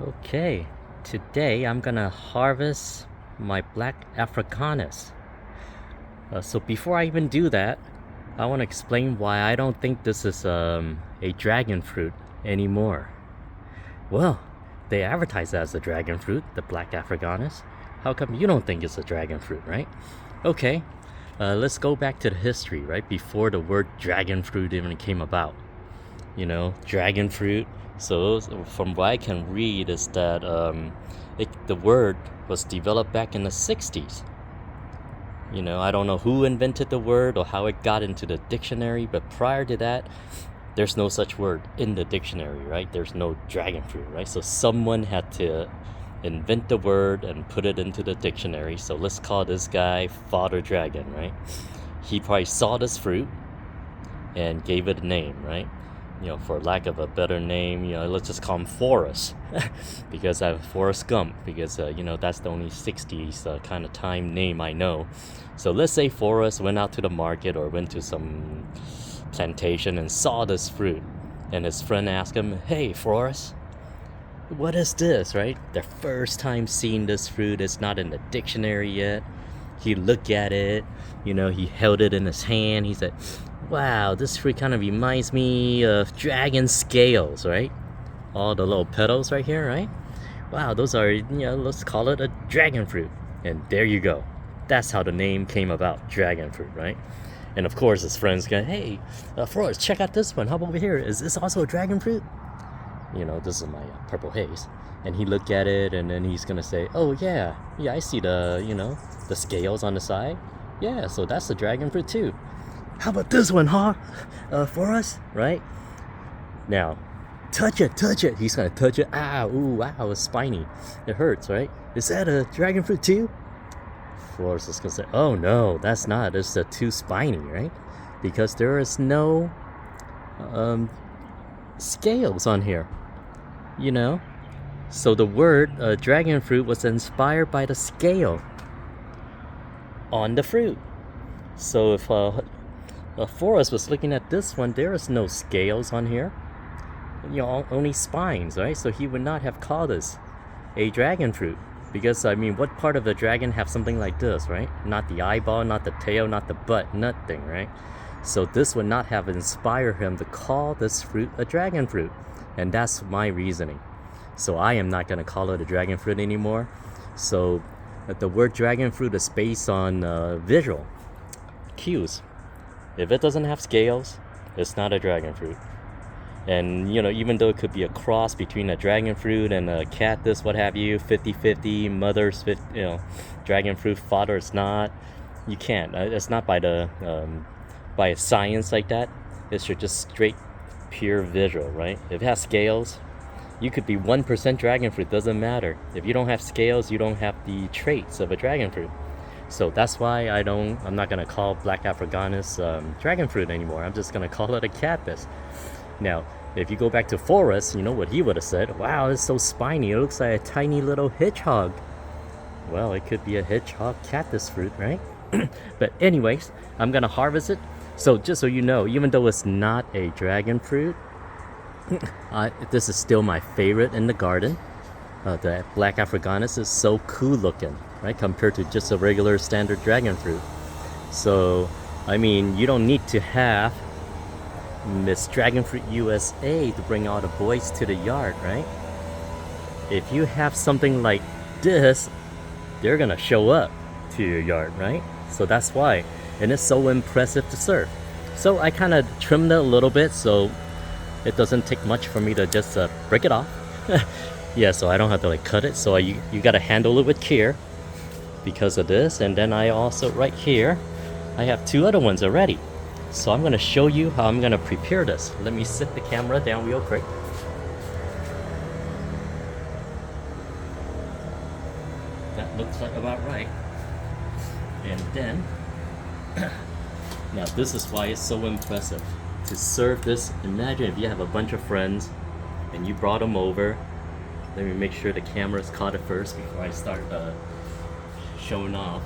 Okay, today I'm gonna harvest my Black Afrikanis. So before I even do that, I want to explain why I don't think this is a dragon fruit anymore. Well, they advertise it as a dragon fruit, the Black Afrikanis. How come you don't think it's a dragon fruit, right? Okay, let's go back to the history, right? Before the word dragon fruit even came about. Dragon fruit. So from what I can read is that the word was developed back in the 60s. I don't know who invented the word or how it got into the dictionary, but prior to that, there's no such word in the dictionary, right? There's no dragon fruit, right? So someone had to invent the word and put it into the dictionary. So let's call this guy Father Dragon, right? He probably saw this fruit and gave it a name, right? For lack of a better name, let's just call him Forrest because I have Forrest Gump because, that's the only 60s kind of time name I know. So let's say Forrest went out to the market or went to some plantation and saw this fruit, and his friend asked him, "Hey, Forrest, what is this?" Right? The first time seeing this fruit, it's not in the dictionary yet. He looked at it, he held it in his hand. He said, "Wow, this fruit kind of reminds me of dragon scales," right? All the little petals right here, right? Wow, those are, let's call it a dragon fruit. And there you go. That's how the name came about, dragon fruit, right? And of course, his friends go, "Hey, Forrest, check out this one. How about over here? Is this also a dragon fruit?" This is my purple haze. And he looked at it, and then he's gonna say, "Oh yeah, I see the scales on the side. Yeah, so that's the dragon fruit too. How about this one, huh? For us, right? Now, touch it. He's gonna touch it. Ah, ooh, wow, it's spiny. It hurts, right? Is that a dragon fruit too? Forrest is gonna say, "Oh no, that's not. It's too spiny, right? Because there is no scales on here, So the word dragon fruit was inspired by the scale on the fruit. So if Forrest was looking at this one, there is no scales on here. Only spines, right? So he would not have called this a dragon fruit. Because, what part of the dragon have something like this, right? Not the eyeball, not the tail, not the butt, nothing, right? So this would not have inspired him to call this fruit a dragon fruit. And that's my reasoning. So I am not going to call it a dragon fruit anymore. So the word dragon fruit is based on visual cues. If it doesn't have scales, it's not a dragon fruit. And, even though it could be a cross between a dragon fruit and a cactus, what have you, 50-50, mother's, dragon fruit, father is not. You can't. It's not by a science like that. It's just straight, pure visual, right? If it has scales, you could be 1% dragon fruit, doesn't matter. If you don't have scales, you don't have the traits of a dragon fruit. So that's why I'm not gonna call Black Afrikanis dragon fruit anymore. I'm just gonna call it a cactus. Now, if you go back to Forrest, you know what he would have said? "Wow, it's so spiny. It looks like a tiny little hedgehog." Well, it could be a hedgehog cactus fruit, right? But anyways, I'm gonna harvest it. So just so you know, even though it's not a dragon fruit, this is still my favorite in the garden. The Black Afrikanis is so cool looking, right? Compared to just a regular standard dragon fruit. So, you don't need to have Miss Dragon Fruit USA to bring all the boys to the yard, right? If you have something like this, they're gonna show up to your yard, right? So that's why. And it's so impressive to serve. So I kind of trimmed it a little bit so it doesn't take much for me to just break it off. Yeah, so I don't have to cut it. So you gotta handle it with care because of this. And then I also, right here, I have two other ones already. So I'm gonna show you how I'm gonna prepare this. Let me set the camera down real quick. That looks like about right. And then, now this is why it's so impressive. To serve this, imagine if you have a bunch of friends and you brought them over. Let me make sure the camera's caught it first before I start showing off.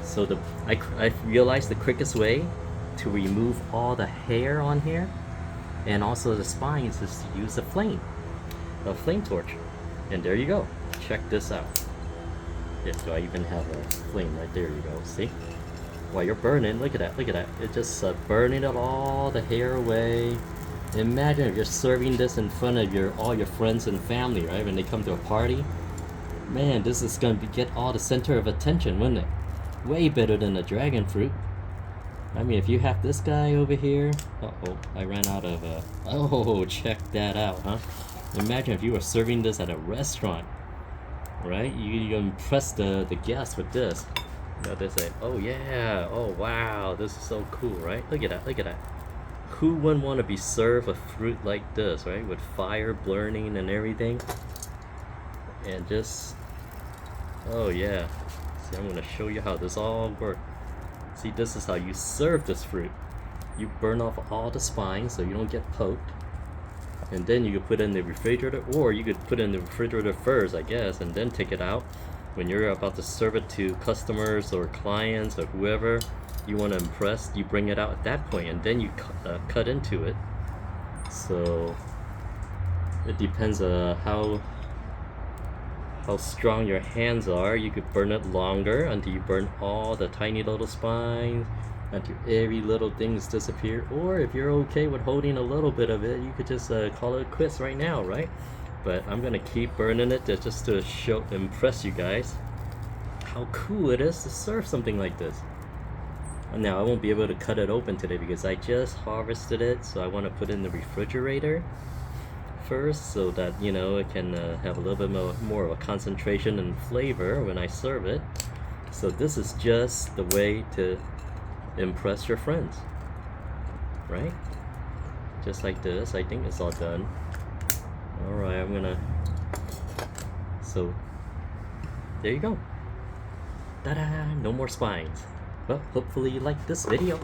So I realized the quickest way to remove all the hair on here and also the spines is to use a flame. a flame torch. And there you go. Check this out. Yeah, do I even have a flame right there? You go. See? While you're burning, look at that, look at that. It's just burning it all the hair away. Imagine if you're serving this in front of all your friends and family, right? When they come to a party. Man, this is gonna get all the center of attention, wouldn't it? Way better than the dragon fruit. I mean, if you have this guy over here. Uh-oh, I ran out of oh, check that out, huh? Imagine if you were serving this at a restaurant, right? You impress the guests with this. You know, they say, oh yeah, oh wow, this is so cool, right? Look at that, look at that. Who wouldn't want to be served a fruit like this, right? With fire burning and everything. And just, oh yeah. See, I'm gonna show you how this all works. See, this is how you serve this fruit. You burn off all the spines so you don't get poked. And then you could put it in the refrigerator, or you could put it in the refrigerator first, I guess, and then take it out. When you're about to serve it to customers or clients or whoever you want to impress, you bring it out at that point, and then you cut into it. So it depends on how strong your hands are. You could burn it longer until you burn all the tiny little spines, until every little thing's disappeared. Or if you're okay with holding a little bit of it, you could just call it quits right now, right? But I'm gonna keep burning it just to impress you guys how cool it is to serve something like this. Now I won't be able to cut it open today because I just harvested it, so I want to put it in the refrigerator first so that, you know, it can have a little bit more of a concentration and flavor when I serve it. So this is just the way to impress your friends, right? Just like this. I think it's all done. Alright, I'm gonna, so there you go. Ta-da! No more spines. Well, hopefully you liked this video.